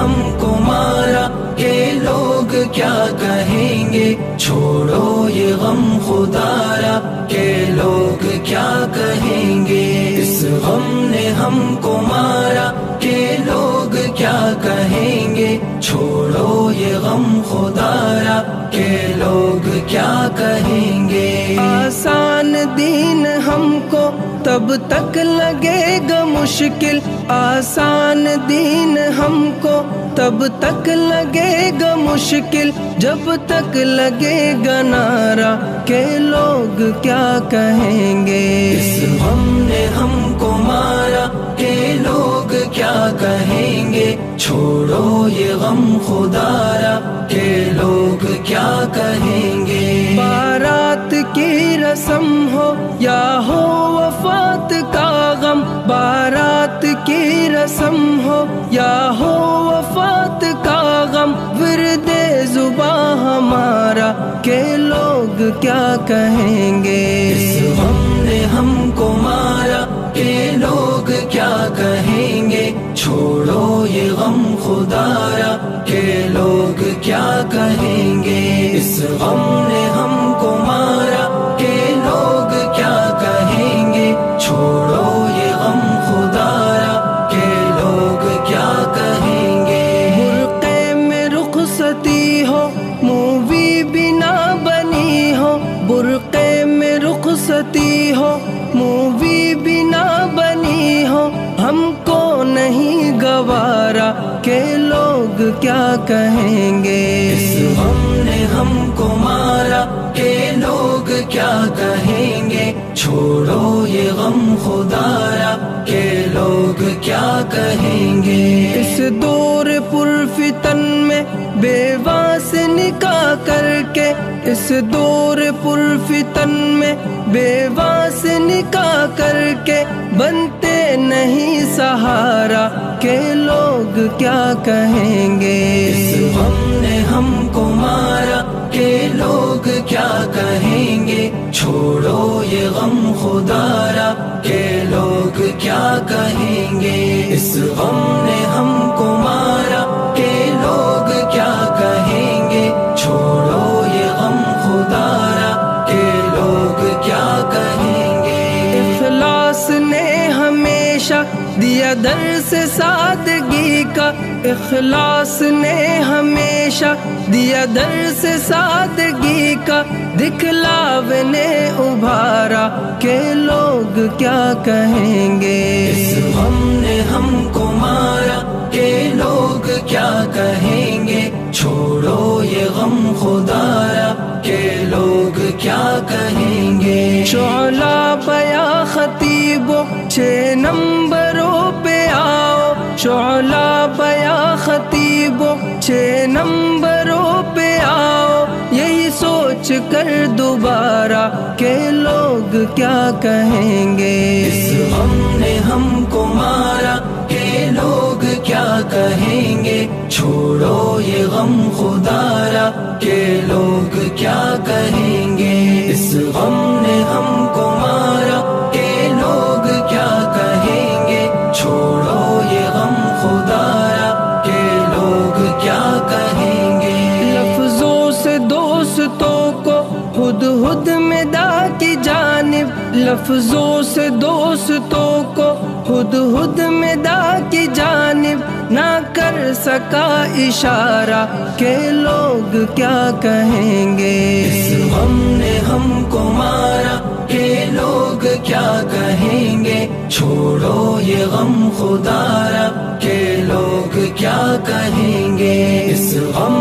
ہم کو مارا کہ لوگ کیا کہیں گے، چھوڑو یہ غم خدارا کہ لوگ کیا کہیں گے، اس غم نے ہم کو مارا کہ لوگ کیا کہیں گے، چھوڑو یہ غم خدارا کہ لوگ کیا کہیں گے۔ آسان دین ہم کو تب تک لگے گا مشکل، آسان دین ہم کو تب تک لگے گا مشکل، جب تک لگے گا نعرہ کہ لوگ کیا کہیں گے۔ اس غم نے ہم کو مارا کہ لوگ کیا کہیں گے، چھوڑو یہ غم خدارا کہ لوگ کیا کہیں گے۔ بارات کی رسم ہو یا ہو وفات کا غم، بارات کی رسم ہو یا ہو وفات کا غم، ورد زباں ہمارا کہ لوگ کیا کہیں گے۔ اس غم نے ہم کو مارا کہ لوگ کیا کہیں گے، چھوڑو یہ غم خدارا کہ لوگ کیا کہیں گے۔ اس غم نے ہم کو مارا کہ لوگ کیا کہیں گے، چھوڑو یہ غم خدارا کہ لوگ کیا کہیں گے۔ برقعے میں رخصتی ہو مووی بنا بنی ہو، برقعے میں رخصتی ہو مووی بنا بنی ہو، ہم کو نہیں گوارا کہ لوگ کیا کہیں گے۔ اس غم نے ہم کو مارا کہ لوگ کیا کہیں گے، چھوڑو یہ غم خدارا کہ لوگ کیا کہیں گے۔ اس دور پرفتن میں بیوہ سے نکاح کر کے، اس دور پرفتن میں بیوہ سے نکاح کر کے، بنتے نہیں سہارا کہ لوگ کیا کہیں گے۔ اس غم نے ہم کو مارا کہ لوگ کیا کہیں گے، چھوڑو یہ غم خدارا کہ لوگ کیا کہیں گے۔ اس غم نے ہم کو مارا کہ لوگ کیا کہیں گے، چھوڑو یہ غم خدارا کہ لوگ کیا کہیں گے۔ اخلاص نے ہمیشہ دیا درس سادگی کا، اخلاص نے ہمیشہ دیا درس سادگی کا، دکھلاوے نے ابھارا کہ لوگ کیا کہیں گے۔ اس غم نے ہم کو مارا کہ لوگ کیا کہیں گے، چھوڑو یہ غم خدارا کہ لوگ کیا کہیں گے۔ شعلہ بیا خطیبو 6 نمبروں پہ آؤ، شعلہ بیا خطیبو 6 نمبروں پہ آؤ، یہی سوچ کر دوبارہ کہ لوگ کیا کہیں گے۔ اس غم نے ہم کو مارا کہ لوگ کیا کہیں گے، چھوڑو یہ غم خدارا کہ لوگ کیا کہیں گے۔ اس غم نے ہم کو مارا کہ لوگ کیا کہیں گے، چھوڑو یہ غم خدارا کہ لوگ کیا کہیں گے۔ لفظوں سے دوستوں کو ہد ہد میں دا کی جانب، لفظوں سے دوستوں کو ہد ہد میں دا کی جانب، نہ کر سکا اشارہ کہ لوگ کیا کہیں گے۔ اس غم نے ہم کو مارا کہ لوگ کیا کہیں گے، چھوڑو یہ غم خدارا کہ لوگ کیا کہیں گے۔ اس غم